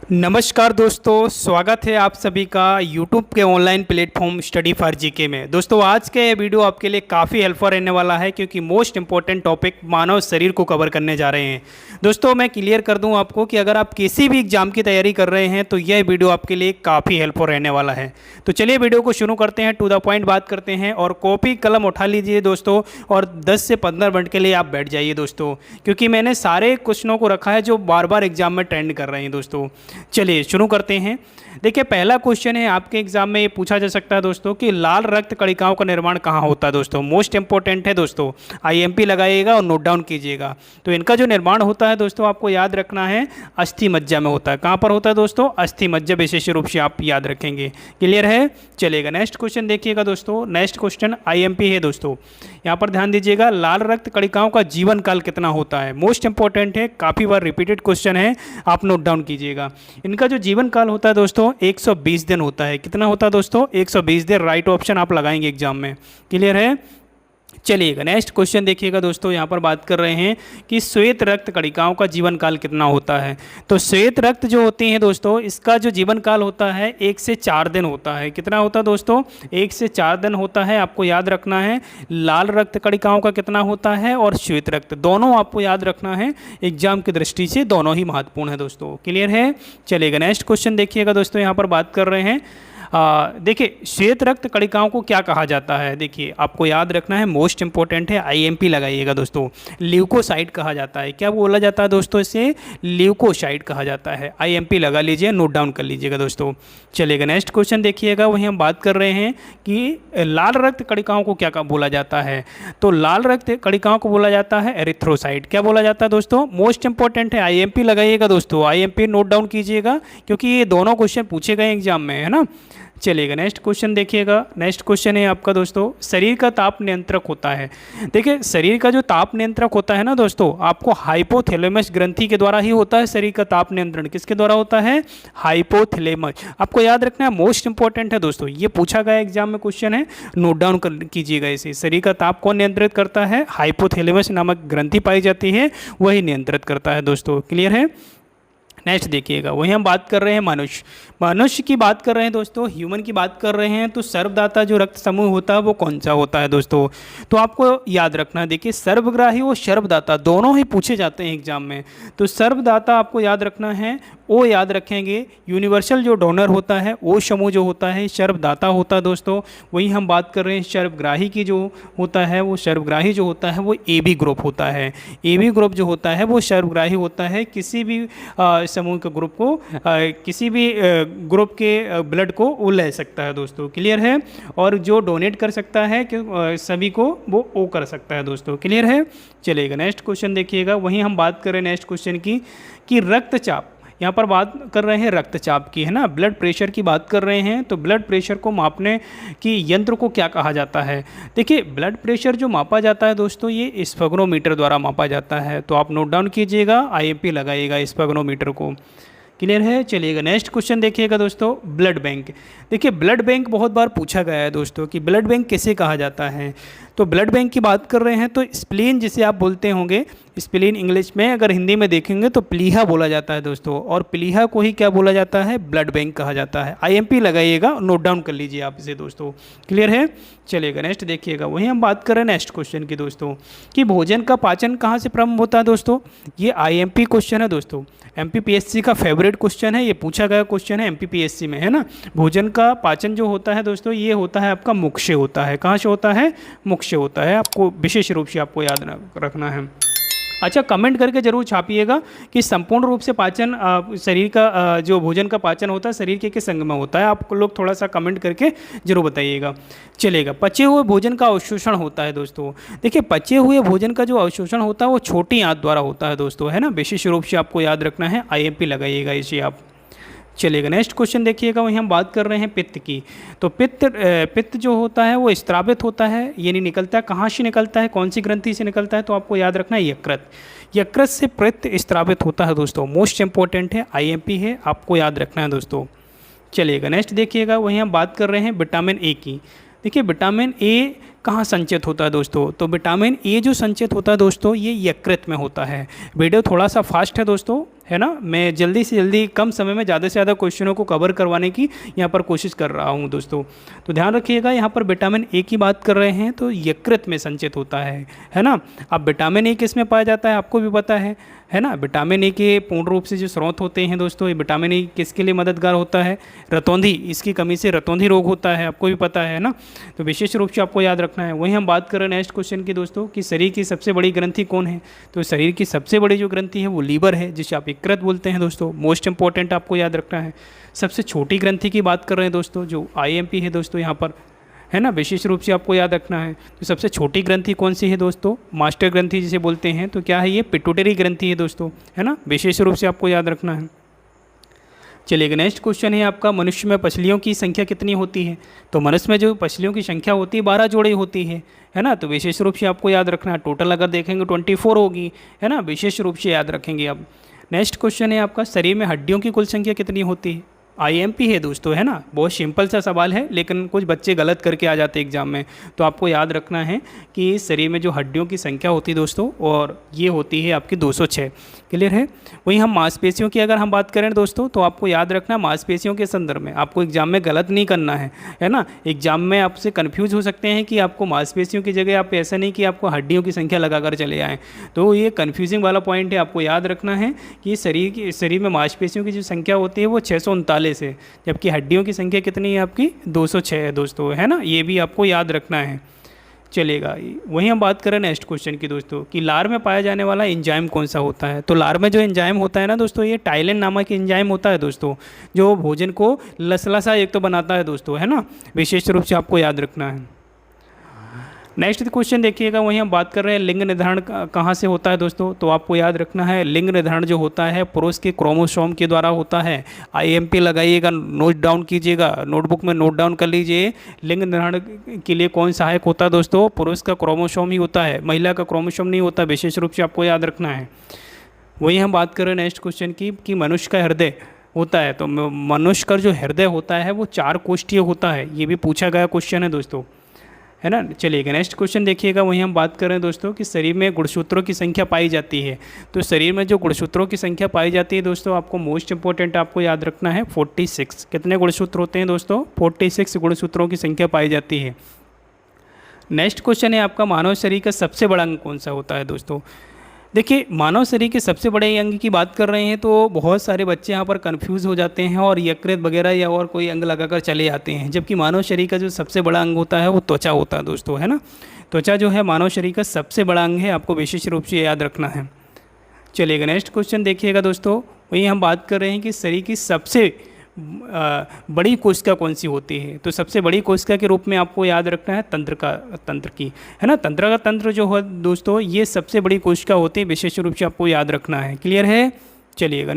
नमस्कार दोस्तों, स्वागत है आप सभी का YouTube के online platform study for GK में। दोस्तों आज का ये वीडियो आपके लिए काफ़ी हेल्पफुल रहने वाला है क्योंकि मोस्ट इंपॉर्टेंट टॉपिक मानव शरीर को कवर करने जा रहे हैं। दोस्तों मैं क्लियर कर दूं आपको कि अगर आप किसी भी एग्जाम की तैयारी कर रहे हैं तो यह वीडियो आपके लिए काफ़ी हेल्पफुल रहने वाला है। तो चलिए वीडियो को शुरू करते हैं, टू द पॉइंट बात करते हैं और कॉपी कलम उठा लीजिए दोस्तों और 10 से 15 मिनट के लिए आप बैठ जाइए दोस्तों, क्योंकि मैंने सारे क्वेश्चनों को रखा है जो बार बार एग्जाम में ट्रेंड कर रहे हैं दोस्तों। चलिए शुरू करते हैं। देखिए पहला क्वेश्चन है आपके एग्जाम में ये पूछा जा सकता है दोस्तों कि लाल रक्त कणिकाओं का निर्माण कहाँ होता है दोस्तों। मोस्ट इंपॉर्टेंट है दोस्तों, आईएमपी लगाइएगा और नोट डाउन कीजिएगा। तो इनका जो निर्माण होता है दोस्तों आपको याद रखना है अस्थि मज्जा में होता है। कहाँ पर होता है दोस्तों? अस्थि मज्जा, विशेष रूप से आप याद रखेंगे। क्लियर है? चलेगा। नेक्स्ट क्वेश्चन देखिएगा दोस्तों। नेक्स्ट क्वेश्चन आईएमपी है दोस्तों। यहाँ पर ध्यान दीजिएगा, लाल रक्त कणिकाओं का जीवन काल कितना होता है। मोस्ट इंपॉर्टेंट है, काफ़ी बार रिपीटेड क्वेश्चन है, आप नोट डाउन कीजिएगा। इनका जो जीवन काल होता है दोस्तों 120 दिन होता है। कितना होता है दोस्तों? 120 दिन। राइट ऑप्शन आप लगाएंगे एग्जाम में। क्लियर है? चलिएगा नेक्स्ट क्वेश्चन देखिएगा दोस्तों। यहाँ पर बात कर रहे हैं कि श्वेत रक्त कणिकाओं का जीवन काल कितना होता है। तो श्वेत रक्त जो होती हैं दोस्तों, इसका जो जीवन काल होता है 1 से 4 दिन होता है। कितना होता है दोस्तों? 1 से 4 दिन होता है। आपको याद रखना है लाल रक्त कणिकाओं का कितना होता है और श्वेत रक्त, दोनों आपको याद रखना है। एग्जाम की दृष्टि से दोनों ही महत्वपूर्ण है दोस्तों। क्लियर है? चलेगा नेक्स्ट क्वेश्चन देखिएगा दोस्तों। यहाँ पर बात कर रहे हैं देखिए श्वेत रक्त कणिकाओं को क्या कहा जाता है। देखिए आपको याद रखना है, मोस्ट इंपॉर्टेंट है, आईएमपी लगाइएगा दोस्तों। ल्यूकोसाइट कहा जाता है। क्या बोला जाता है दोस्तों? इसे ल्यूकोसाइट कहा जाता है। आईएमपी लगा लीजिए, नोट डाउन कर लीजिएगा दोस्तों। चलेगा नेक्स्ट क्वेश्चन देखिएगा। वहीं हम बात कर रहे हैं कि लाल रक्त कणिकाओं को क्या बोला जाता है। तो लाल रक्त कणिकाओं को बोला जाता है एरिथ्रोसाइट। क्या बोला जाता है दोस्तों? मोस्ट इंपॉर्टेंट है, आईएमपी लगाइएगा दोस्तों। आईएमपी नोट डाउन कीजिएगा क्योंकि ये दोनों क्वेश्चन पूछे गए एग्जाम में, है ना। चलेगा नेक्स्ट क्वेश्चन देखिएगा। नेक्स्ट क्वेश्चन है आपका दोस्तों, शरीर का ताप नियंत्रक होता है। देखिए शरीर का जो ताप नियंत्रक होता है ना दोस्तों, आपको हाइपोथैलेमस ग्रंथि के द्वारा ही होता है। शरीर का ताप नियंत्रण किसके द्वारा होता है? हाइपोथैलेमस। आपको याद रखना है, मोस्ट इंपॉर्टेंट है दोस्तों, ये पूछा गया एग्जाम में क्वेश्चन है, नोट डाउन कीजिएगा इसे। शरीर का ताप कौन नियंत्रित करता है? हाइपोथैलेमस नामक ग्रंथि पाई जाती है, वही नियंत्रित करता है दोस्तों। क्लियर है? नेक्स्ट देखिएगा। वहीं हम बात कर रहे हैं मनुष्य की बात कर रहे हैं दोस्तों, ह्यूमन की बात कर रहे हैं। तो सर्वदाता जो रक्त समूह होता है वो कौन सा होता है दोस्तों? तो आपको याद रखना है, देखिए सर्वग्राही और सर्वदाता दोनों ही पूछे जाते हैं एग्जाम में। तो सर्वदाता आपको याद रखना है, वो याद रखेंगे। यूनिवर्सल जो डोनर होता है वो समूह जो होता है सर्वदाता होता है दोस्तों। वहीं हम बात कर रहे हैं सर्वग्राही की जो होता है, वो सर्वग्राही जो होता है वो एबी ग्रुप होता है। एबी ग्रुप जो होता है वो सर्वग्राही होता है। किसी भी समूह के ग्रुप को किसी भी ग्रुप के ब्लड को वो ले सकता है दोस्तों। क्लियर है? और जो डोनेट कर सकता है कि सभी को वो कर सकता है दोस्तों। क्लियर है? चलेगा नेक्स्ट क्वेश्चन देखिएगा। वहीं हम बात करें नेक्स्ट क्वेश्चन की कि रक्तचाप, यहाँ पर बात कर रहे हैं रक्तचाप की, है ना, ब्लड प्रेशर की बात कर रहे हैं। तो ब्लड प्रेशर को मापने की यंत्र को क्या कहा जाता है? देखिए ब्लड प्रेशर जो मापा जाता है दोस्तों, ये स्फेगनोमीटर द्वारा मापा जाता है। तो आप नोट डाउन कीजिएगा, आईएमपी लगाइएगा स्फेगनोमीटर को। क्लियर है? चलिएगा नेक्स्ट क्वेश्चन देखिएगा दोस्तों, ब्लड बैंक। देखिए ब्लड बैंक बहुत बार पूछा गया है दोस्तों कि ब्लड बैंक किसे कहा जाता है। तो ब्लड बैंक की बात कर रहे हैं तो स्प्लीन जिसे आप बोलते होंगे, स्प्लीन इंग्लिश में अगर हिंदी में देखेंगे तो प्लीहा बोला जाता है दोस्तों, और प्लीहा को ही क्या बोला जाता है? ब्लड बैंक कहा जाता है। आईएमपी लगाइएगा, नोट डाउन कर लीजिए आप इसे दोस्तों। क्लियर है? चलेगा नेक्स्ट देखिएगा। वहीं हम बात कर रहे हैं नेक्स्ट क्वेश्चन की दोस्तों कि भोजन का पाचन कहाँ से प्रारंभ होता है दोस्तों। ये आईएमपी क्वेश्चन है दोस्तों, एमपीपीएससी का फेवरेट क्वेश्चन है, ये पूछा गया क्वेश्चन है एमपीपीएससी में, है ना। भोजन का पाचन जो होता है दोस्तों, ये होता है आपका मुख से होता है। कहाँ से होता है? मुख से होता है। आपको विशेष रूप से आपको याद रखना है। अच्छा, कमेंट करके जरूर छापिएगा कि संपूर्ण रूप से पाचन शरीर का जो भोजन का पाचन होता है शरीर के किस अंग में होता है। आप लोग थोड़ा सा कमेंट करके जरूर बताइएगा। चलेगा। पचे हुए भोजन का अवशोषण होता है दोस्तों। देखिए पचे हुए भोजन का जो अवशोषण होता है वो छोटी आंत द्वारा होता है दोस्तों, है ना। विशेष रूप से आपको याद रखना है, आईएमपी लगाइएगा इसे आप। चलेगा नेक्स्ट क्वेश्चन देखिएगा। वहीं हम बात कर रहे हैं पित्त की। तो पित्त जो होता है वो स्त्रावित होता है, ये नहीं निकलता है। कहाँ से निकलता है? कौन सी ग्रंथि से निकलता है? तो आपको याद रखना है यकृत। यकृत से पित्त स्त्रावित होता है दोस्तों। मोस्ट इंपॉर्टेंट है, आईएमपी है, आपको याद रखना है दोस्तों। चलिएगा नेक्स्ट देखिएगा। वहीं हम बात कर रहे हैं विटामिन ए की। देखिए विटामिन ए कहाँ संचित होता है दोस्तों? तो विटामिन ए जो संचित होता है दोस्तों, ये यकृत में होता है। वीडियो थोड़ा सा फास्ट है दोस्तों, है ना। मैं जल्दी से जल्दी कम समय में ज़्यादा से ज़्यादा क्वेश्चनों को कवर करवाने की यहाँ पर कोशिश कर रहा हूँ दोस्तों। तो ध्यान रखिएगा, यहाँ पर विटामिन ए की बात कर रहे हैं तो यकृत में संचित होता है ना। अब विटामिन ए किस में पाया जाता है आपको भी पता है ना। विटामिन ए के पूर्ण रूप से जो स्रोत होते हैं दोस्तों, ये विटामिन ए किसके लिए मददगार होता है? रतौंधी, इसकी कमी से रतौंधी रोग होता है, आपको भी पता है ना। तो विशेष रूप से आपको याद रखना है। वहीं हम बात करें नेक्स्ट क्वेश्चन की दोस्तों कि शरीर की सबसे बड़ी ग्रंथि कौन है? तो शरीर की सबसे बड़ी जो ग्रंथि है वो लीवर है, जिसे आप यकृत बोलते हैं दोस्तों। मोस्ट इंपॉर्टेंट आपको याद रखना है। सबसे छोटी ग्रंथि की बात कर रहे हैं दोस्तों, जो IMP है दोस्तों यहाँ पर, है ना, विशेष रूप से आपको याद रखना है। तो सबसे छोटी ग्रंथि कौन सी है दोस्तों? मास्टर ग्रंथि जिसे बोलते हैं। तो क्या है ये? पिट्यूटरी ग्रंथि है दोस्तों, है ना, विशेष रूप से आपको याद रखना है। चलिए नेक्स्ट क्वेश्चन है आपका, मनुष्य में पसलियों की संख्या कितनी होती है? तो मनुष्य में जो पसलियों की संख्या होती है 12 जोड़ी होती है ना। तो विशेष रूप से आपको याद रखना है। टोटल अगर देखेंगे 24 होगी, है ना, विशेष रूप से याद रखेंगे। अब नेक्स्ट क्वेश्चन है आपका, शरीर में हड्डियों की कुल संख्या कितनी होती है? IMP है दोस्तों, है ना। बहुत सिंपल सा सवाल है, लेकिन कुछ बच्चे गलत करके आ जाते हैं एग्जाम में। तो आपको याद रखना है कि शरीर में जो हड्डियों की संख्या होती है दोस्तों, और ये होती है आपकी 206। क्लियर है। वहीं हम मांसपेशियों की अगर हम बात करें दोस्तों, तो आपको याद रखना मांसपेशियों के संदर्भ में आपको एग्जाम में गलत नहीं करना है ना। एग्जाम में आपसे कन्फ्यूज हो सकते हैं कि आपको मांसपेशियों की जगह आप ऐसा नहीं कि आपको हड्डियों की संख्या लगाकर चले आएँ। तो ये कन्फ्यूजिंग वाला पॉइंट है, आपको याद रखना है कि शरीर में मांसपेशियों की जो संख्या होती है वो 639 है, जबकि हड्डियों की संख्या कितनी है आपकी? 206 है दोस्तों, है ना। ये भी आपको याद रखना है। चलेगा। वहीं हम बात करें नेक्स्ट क्वेश्चन की दोस्तों कि लार में पाया जाने वाला एंजाइम कौन सा होता है? तो लार में जो एंजाइम होता है ना दोस्तों, ये टाइलिन नामक एंजाइम होता है दोस्तों, जो भोजन को लसलसा एक तो बनाता है दोस्तों, है ना, विशेष रूप से आपको याद रखना है। नेक्स्ट क्वेश्चन देखिएगा, वहीं हम बात कर रहे हैं लिंग निर्धारण कहाँ से होता है दोस्तों। तो आपको याद रखना है, लिंग निर्धारण जो होता है पुरुष के क्रोमोसोम के द्वारा होता है। IMP लगाइएगा, नोट डाउन कीजिएगा, नोटबुक में नोट डाउन कर लीजिए। लिंग निर्धारण के लिए कौन सहायक होता है दोस्तों? पुरुष का क्रोमोसोम ही होता है, महिला का क्रोमोसोम नहीं होता, विशेष रूप से आपको याद रखना है। वहीं हम बात कर रहे हैं नेक्स्ट क्वेश्चन की कि मनुष्य का हृदय होता है। तो मनुष्य का जो हृदय होता है वो 4 कोष्ठीय होता है, ये भी पूछा गया क्वेश्चन है दोस्तों, है ना। चलिएगा नेक्स्ट क्वेश्चन देखिएगा, वहीं हम बात कर रहे हैं दोस्तों कि शरीर में गुणसूत्रों की संख्या पाई जाती है। तो शरीर में जो गुणसूत्रों की संख्या पाई जाती है दोस्तों, आपको मोस्ट इंपॉर्टेंट आपको याद रखना है 46। कितने गुणसूत्र होते हैं दोस्तों? 46 गुणसूत्रों की संख्या पाई जाती है। नेक्स्ट क्वेश्चन है आपका, मानव शरीर का सबसे बड़ा अंग कौन सा होता है दोस्तों? देखिए, मानव शरीर के सबसे बड़े अंग की बात कर रहे हैं तो बहुत सारे बच्चे यहाँ पर कंफ्यूज हो जाते हैं और यकृत वगैरह या और कोई अंग लगाकर चले जाते हैं, जबकि मानव शरीर का जो सबसे बड़ा अंग होता है वो त्वचा होता है दोस्तों, है ना। त्वचा जो है मानव शरीर का सबसे बड़ा अंग है, आपको विशेष रूप से याद रखना है। चलिएगा नेक्स्ट क्वेश्चन देखिएगा दोस्तों, वहीं हम बात कर रहे हैं कि शरीर की सबसे बड़ी कोशिका कौन सी होती है? तो सबसे बड़ी कोशिका के रूप में आपको याद रखना है तंत्र की, है ना। तंत्र का तंत्र जो है दोस्तों, ये सबसे बड़ी कोशिका होती है, विशेष रूप से आपको याद रखना है। क्लियर है। चलिएगा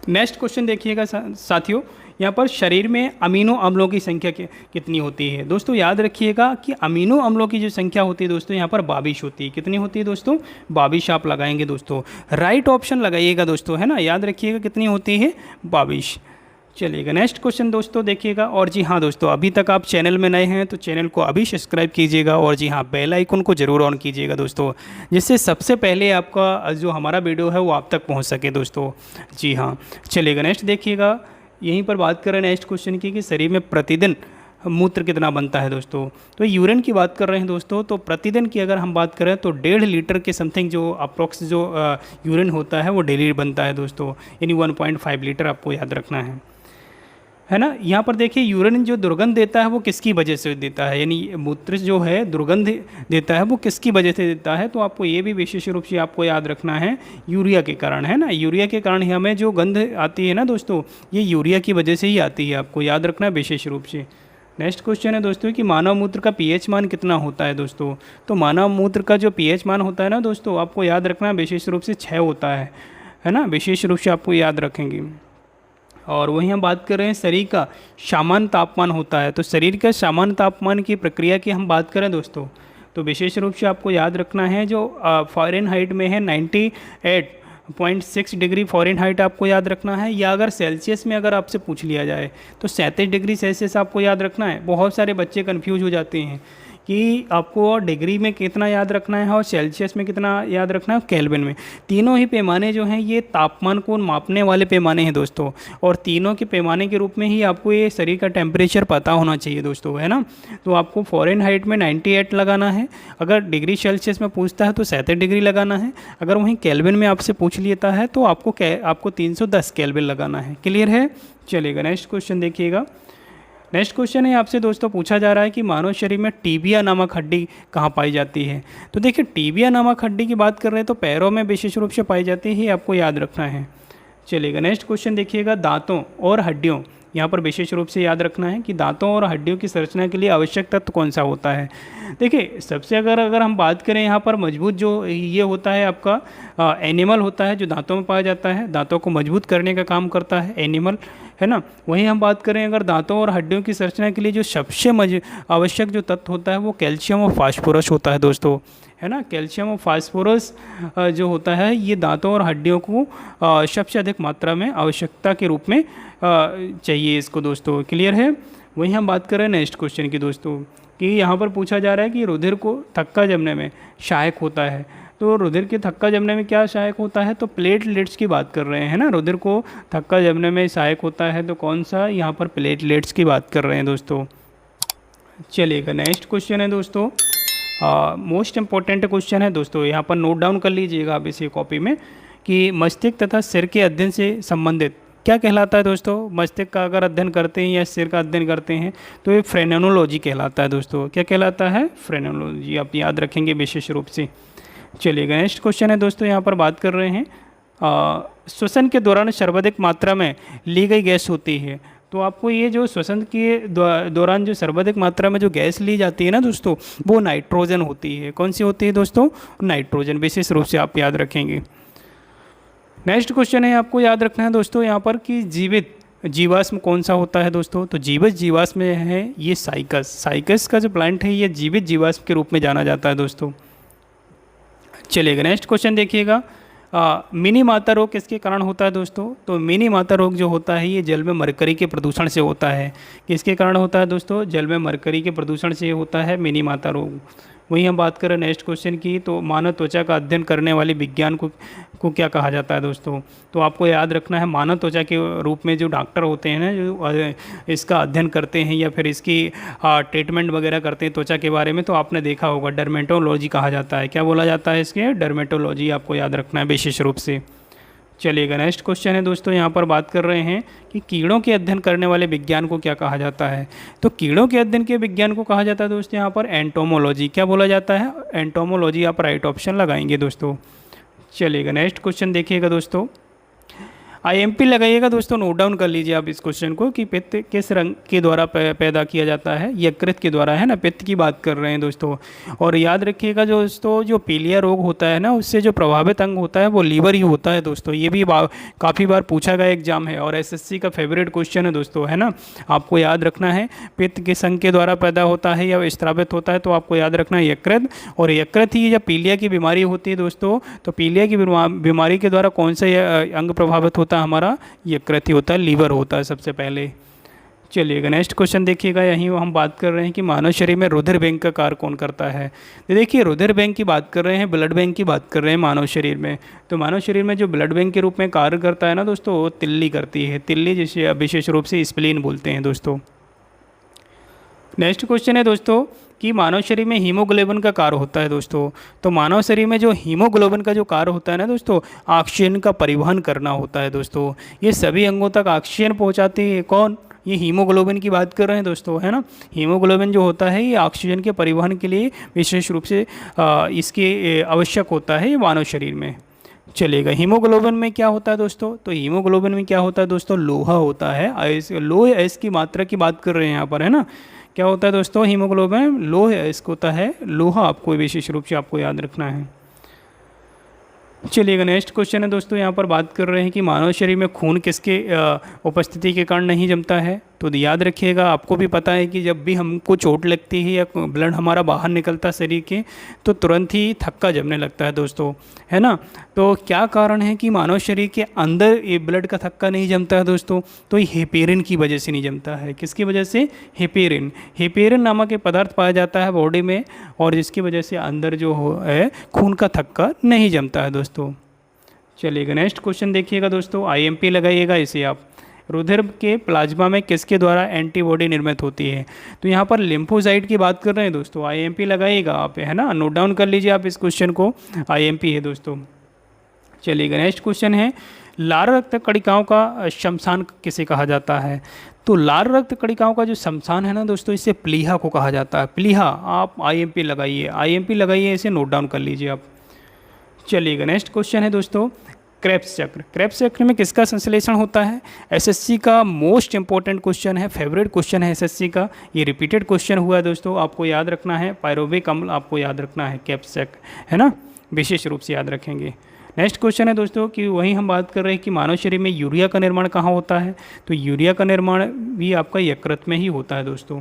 नेक्स्ट क्वेश्चन देखिएगा साथियों, यहाँ पर शरीर में अमीनो अम्लों की संख्या कितनी होती है दोस्तों? याद रखिएगा कि अमीनो अम्लों की जो संख्या होती है दोस्तों, यहाँ पर 22 होती है। कितनी होती है दोस्तों? 22 आप लगाएंगे दोस्तों, राइट ऑप्शन लगाइएगा दोस्तों, है ना। याद रखिएगा कितनी होती है? 22। चलिएगा नेक्स्ट क्वेश्चन दोस्तों देखिएगा, और जी हाँ दोस्तों, अभी तक आप चैनल में नए हैं तो चैनल को अभी सब्सक्राइब कीजिएगा, और जी हाँ बेल आइकन को ज़रूर ऑन कीजिएगा दोस्तों, जिससे सबसे पहले आपका जो हमारा वीडियो है वो आप तक पहुंच सके दोस्तों। जी हाँ। चलिएगा नेक्स्ट देखिएगा, यहीं पर बात करें नेक्स्ट क्वेश्चन की कि शरीर में प्रतिदिन मूत्र कितना बनता है दोस्तों। तो यूरिन की बात कर रहे हैं दोस्तों, तो प्रतिदिन की अगर हम बात करें तो 1.5 लीटर के समथिंग जो अप्रोक्स जो यूरिन होता है वो डेली बनता है दोस्तों, यानी 1.5 लीटर आपको याद रखना है ना। यहाँ पर देखिए, यूरिन जो दुर्गंध देता है वो किसकी वजह से देता है, यानी मूत्र जो है दुर्गंध देता है वो किसकी वजह से देता है? तो आपको ये भी विशेष रूप से आपको याद रखना है, यूरिया के कारण, है ना। यूरिया के कारण ही हमें जो गंध आती है ना दोस्तों, ये यूरिया की वजह से ही आती है, आपको याद रखना है विशेष रूप से। नेक्स्ट क्वेश्चन है दोस्तों कि मानव मूत्र का pH मान कितना होता है दोस्तों। तो मानव मूत्र का जो pH मान होता है ना दोस्तों, आपको याद रखना विशेष रूप से 6 होता है ना, विशेष रूप से आपको याद रखेंगे। और वहीं हम बात कर रहे हैं शरीर का सामान्य तापमान होता है। तो शरीर का सामान्य तापमान की प्रक्रिया की हम बात करें दोस्तों, तो विशेष रूप से आपको याद रखना है जो फ़ारेनहाइट में है 98.6 डिग्री फ़ारेनहाइट आपको याद रखना है, या अगर सेल्सियस में अगर आपसे पूछ लिया जाए तो 37 डिग्री सेल्सियस आपको याद रखना है। बहुत सारे बच्चे कन्फ्यूज हो जाते हैं कि आपको डिग्री में कितना याद रखना है और सेल्सियस में कितना याद रखना है, केल्विन में। तीनों ही पैमाने जो हैं ये तापमान को मापने वाले पैमाने हैं दोस्तों, और तीनों के पैमाने के रूप में ही आपको ये शरीर का टेम्परेचर पता होना चाहिए दोस्तों, है ना। तो आपको फ़ारेनहाइट में 98 लगाना है, अगर डिग्री सेल्सियस में पूछता है तो 37 डिग्री लगाना है, अगर वहीं केल्विन में आपसे पूछ लेता है तो आपको 310 केल्विन लगाना है। क्लियर है? चलेगा, नेक्स्ट क्वेश्चन देखिएगा। नेक्स्ट क्वेश्चन है आपसे दोस्तों पूछा जा रहा है कि मानव शरीर में टीबिया नामक हड्डी कहाँ पाई जाती है। तो देखिए, टीबिया नामक हड्डी की बात कर रहे हैं तो पैरों में विशेष रूप से पाई जाती है, आपको याद रखना है। चलिएगा, नेक्स्ट क्वेश्चन देखिएगा। दांतों और हड्डियों, यहाँ पर विशेष रूप से याद रखना है कि दांतों और हड्डियों की संरचना के लिए आवश्यक तत्व कौन सा होता है। देखिए, सबसे अगर हम बात करें यहाँ पर मजबूत, जो ये होता है आपका एनिमल होता है जो दांतों में पाया जाता है, दांतों को मजबूत करने का काम करता है एनिमल, है ना। वहीं हम बात करें अगर दांतों और हड्डियों की संरचना के लिए जो सबसे आवश्यक जो तत्व होता है वो कैल्शियम और फास्फोरस होता है दोस्तों, है ना। कैल्शियम और फास्फोरस जो होता है ये दांतों और हड्डियों को सबसे अधिक मात्रा में आवश्यकता के रूप में चाहिए इसको दोस्तों। क्लियर है? वहीं हम बात कर रहे हैं नेक्स्ट क्वेश्चन की दोस्तों, कि यहाँ पर पूछा जा रहा है कि रुधिर को थक्का जमने में सहायक होता है। तो रुधिर के थक्का जमने में क्या सहायक होता है, तो प्लेटलेट्स की बात कर रहे हैं ना। रुधिर को थक्का जमने में सहायक होता है तो कौन सा, यहाँ पर प्लेटलेट्स की बात कर रहे हैं दोस्तों। चलिएगा, नेक्स्ट क्वेश्चन है दोस्तों, मोस्ट इम्पॉर्टेंट क्वेश्चन है दोस्तों, यहाँ पर नोट डाउन कर लीजिएगा आप इसी कॉपी में, कि मस्तिष्क तथा सिर के अध्ययन से संबंधित क्या कहलाता है दोस्तों। मस्तिष्क का अगर अध्ययन करते हैं या सिर का अध्ययन करते हैं तो ये फ्रेनेनोलॉजी कहलाता है दोस्तों। क्या कहलाता है? फ्रेनेनोलॉजी, आप याद रखेंगे विशेष रूप से। चलिएगा, नेक्स्ट क्वेश्चन है दोस्तों, यहाँ पर बात कर रहे हैं श्वसन के दौरान सर्वाधिक मात्रा में ली गई गैस होती है। तो आपको ये जो श्वसन के दौरान जो सर्वाधिक मात्रा में जो गैस ली जाती है ना दोस्तों, वो नाइट्रोजन होती है। कौन सी होती है दोस्तों? नाइट्रोजन, विशेष रूप से आप याद रखेंगे। नेक्स्ट क्वेश्चन है आपको याद रखना है दोस्तों यहाँ पर कि जीवित जीवाश्म कौन सा होता है दोस्तों। तो जीवित जीवाश्म है ये साइकस का जो प्लांट है ये जीवित जीवाश्म के रूप में जाना जाता है दोस्तों। चलिएगा, नेक्स्ट क्वेश्चन देखिएगा। मिनी माता रोग किसके कारण होता है दोस्तों। तो मिनी माता रोग जो होता है ये जल में मरकरी के प्रदूषण से होता है। किसके कारण होता है दोस्तों? जल में मरकरी के प्रदूषण से होता है मिनी माता रोग। वहीं हम बात करें नेक्स्ट क्वेश्चन की, तो मानव त्वचा का अध्ययन करने वाले विज्ञान को क्या कहा जाता है दोस्तों। तो आपको याद रखना है मानव त्वचा के रूप में जो डॉक्टर होते हैं ना, जो इसका अध्ययन करते हैं या फिर इसकी ट्रीटमेंट वगैरह करते हैं त्वचा के बारे में, तो आपने देखा होगा डर्मेटोलॉजी कहा जाता है। क्या बोला जाता है इसके? डर्मेटोलॉजी, आपको याद रखना है विशेष रूप से। चलिएगा, नेक्स्ट क्वेश्चन है दोस्तों, यहाँ पर बात कर रहे हैं कि कीड़ों के अध्ययन करने वाले विज्ञान को क्या कहा जाता है। तो कीड़ों के अध्ययन के विज्ञान को कहा जाता है दोस्तों यहाँ पर एंटोमोलॉजी। क्या बोला जाता है? एंटोमोलॉजी, आप राइट ऑप्शन लगाएंगे दोस्तों। चलिएगा, नेक्स्ट क्वेश्चन देखिएगा दोस्तों, IMP लगाइएगा दोस्तों, नोट डाउन कर लीजिए आप इस क्वेश्चन को, कि पित्त किस रंग के द्वारा पैदा किया जाता है। यकृत के द्वारा, है ना, पित्त की बात कर रहे हैं दोस्तों। और याद रखिएगा दोस्तों, जो पीलिया रोग होता है ना, उससे जो प्रभावित अंग होता है वो लीवर ही होता है दोस्तों। ये भी काफ़ी बार पूछा गया एग्जाम है और SSC का फेवरेट क्वेश्चन है दोस्तों, है ना। आपको याद रखना है पित्त किस अंग के द्वारा पैदा होता है या स्रावित होता है, तो आपको याद रखना है यकृत। और यकृत ही जब पीलिया की बीमारी होती है दोस्तों, तो पीलिया की बीमारी के द्वारा कौन सा अंग प्रभावित होता है? हमारा यकृत ही होता है, लीवर होता है सबसे पहले। चलिएगा, नेक्स्ट क्वेश्चन देखिएगा। यहीं हम बात कर रहे हैं कि मानव शरीर में रुधिर बैंक का कार्य कौन करता है। तो देखिए, रुधिर बैंक की बात कर रहे हैं, ब्लड बैंक की बात कर रहे हैं मानव शरीर में। तो मानव शरीर में जो ब्लड बैंक के रूप में कार्य करता है ना दोस्तों, वो तिल्ली करती है। तिल्ली जिसे विशेष रूप से स्प्लीन बोलते हैं दोस्तों। नेक्स्ट क्वेश्चन है दोस्तों कि मानव शरीर में हीमोग्लोबिन का कार्य होता है दोस्तों। तो मानव शरीर में जो हीमोग्लोबिन का जो कार्य होता है ना दोस्तों, ऑक्सीजन का परिवहन करना होता है दोस्तों। ये सभी अंगों तक ऑक्सीजन पहुंचाती है कौन? ये हीमोग्लोबिन की बात कर रहे हैं दोस्तों, है ना। हीमोग्लोबिन जो होता है ये ऑक्सीजन के परिवहन के लिए विशेष रूप से इसके आवश्यक होता है ये मानव शरीर में। चलेगा, हीमोग्लोबिन में क्या होता है दोस्तों। तो हीमोग्लोबिन में क्या होता है दोस्तों? लोहा होता है। लोह अयस्क की मात्रा की बात कर रहे हैं यहाँ पर, है ना। क्या होता है दोस्तों? हीमोग्लोबिन लोह अयस्क होता है। लोहा आपको विशेष रूप से आपको याद रखना है। चलिएगा, नेक्स्ट क्वेश्चन है दोस्तों, यहाँ पर बात कर रहे हैं कि मानव शरीर में खून किसके उपस्थिति के कारण नहीं जमता है। तो याद रखिएगा, आपको भी पता है कि जब भी हमको चोट लगती है या ब्लड हमारा बाहर निकलता है शरीर के, तो तुरंत ही थक्का जमने लगता है दोस्तों, है ना। तो क्या कारण है कि मानव शरीर के अंदर ये ब्लड का थक्का नहीं जमता है दोस्तों? तो ये हेपेरिन की वजह से नहीं जमता है। किसकी वजह से? हेपेरिन। हेपेरिन नामक एक पदार्थ पाया जाता है बॉडी में, और जिसकी वजह से अंदर जो है खून का थक्का नहीं जमता है दोस्तों। चलिएगा नेक्स्ट क्वेश्चन देखिएगा दोस्तों, आईएमपी लगाइएगा इसे आप। रुधिर के प्लाज्मा में किसके द्वारा एंटीबॉडी निर्मित होती है? तो यहाँ पर लिम्फोसाइट की बात कर रहे हैं दोस्तों, आईएमपी लगाइएगा आप, है ना। नोट डाउन कर लीजिए आप इस क्वेश्चन को, आईएमपी है दोस्तों। चलिएगा नेक्स्ट क्वेश्चन है, लाल रक्त कणिकाओं का शमशान किसे कहा जाता है? तो लाल रक्त कणिकाओं का जो शमशान है ना दोस्तों, इसे प्लीहा को कहा जाता है। प्लीहा, आप आईएमपी लगाइए, आईएमपी लगाइए, इसे नोट डाउन कर लीजिए आप। चलिएगा नेक्स्ट क्वेश्चन है दोस्तों, क्रेब्स चक्र। क्रेब्स चक्र में किसका संश्लेषण होता है? एसएससी का मोस्ट इंपॉर्टेंट क्वेश्चन है, फेवरेट क्वेश्चन है एसएससी का, ये रिपीटेड क्वेश्चन हुआ है दोस्तों, आपको याद रखना है। पायरोबिक अम्ल आपको याद रखना है, क्रेब्स चक्र, है ना, विशेष रूप से याद रखेंगे। नेक्स्ट क्वेश्चन है दोस्तों कि वहीं हम बात कर रहे हैं कि मानव शरीर में यूरिया का निर्माण कहाँ होता है? तो यूरिया का निर्माण भी आपका यकृत में ही होता है दोस्तों।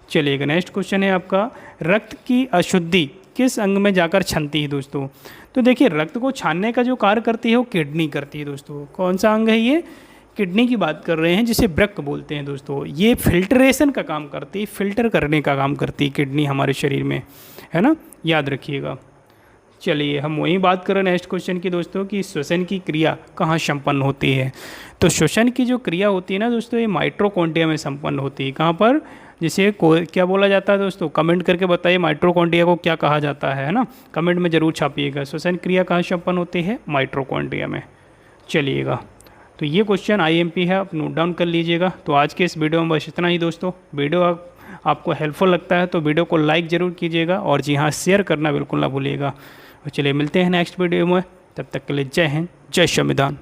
चलिएगा नेक्स्ट क्वेश्चन है आपका, रक्त की अशुद्धि किस अंग में जाकर छनती है दोस्तों? तो देखिए, रक्त को छानने का जो कार्य करती है वो किडनी करती है दोस्तों। कौन सा अंग है ये? किडनी की बात कर रहे हैं, जिसे वृक्क बोलते हैं दोस्तों। ये फिल्ट्रेशन का काम करती है, फिल्टर करने का काम करती है किडनी हमारे शरीर में, है ना, याद रखिएगा। चलिए हम वही बात कर रहे हैं नेक्स्ट क्वेश्चन की दोस्तों कि श्वसन की क्रिया कहाँ संपन्न होती है? तो श्वसन की जो क्रिया होती है ना दोस्तों, ये माइटोकॉन्ड्रिया में संपन्न होती है। कहाँ पर? जिसे क्या बोला जाता है दोस्तों? कमेंट करके बताइए माइटोकॉन्ड्रिया को क्या कहा जाता है ना, कमेंट में जरूर छापिएगा। श्वसन क्रिया कहाँ संपन्न होती है? माइटोकॉन्ड्रिया में। चलिएगा, तो ये क्वेश्चन आईएमपी है, आप नोट डाउन कर लीजिएगा। तो आज के इस वीडियो में बस इतना ही दोस्तों। वीडियो आपको हेल्पफुल लगता है तो वीडियो को लाइक ज़रूर कीजिएगा, और जी हाँ, शेयर करना बिल्कुल ना भूलिएगा। चलिए मिलते हैं नेक्स्ट वीडियो में, तब तक के लिए जय हिंद, जय संविधान।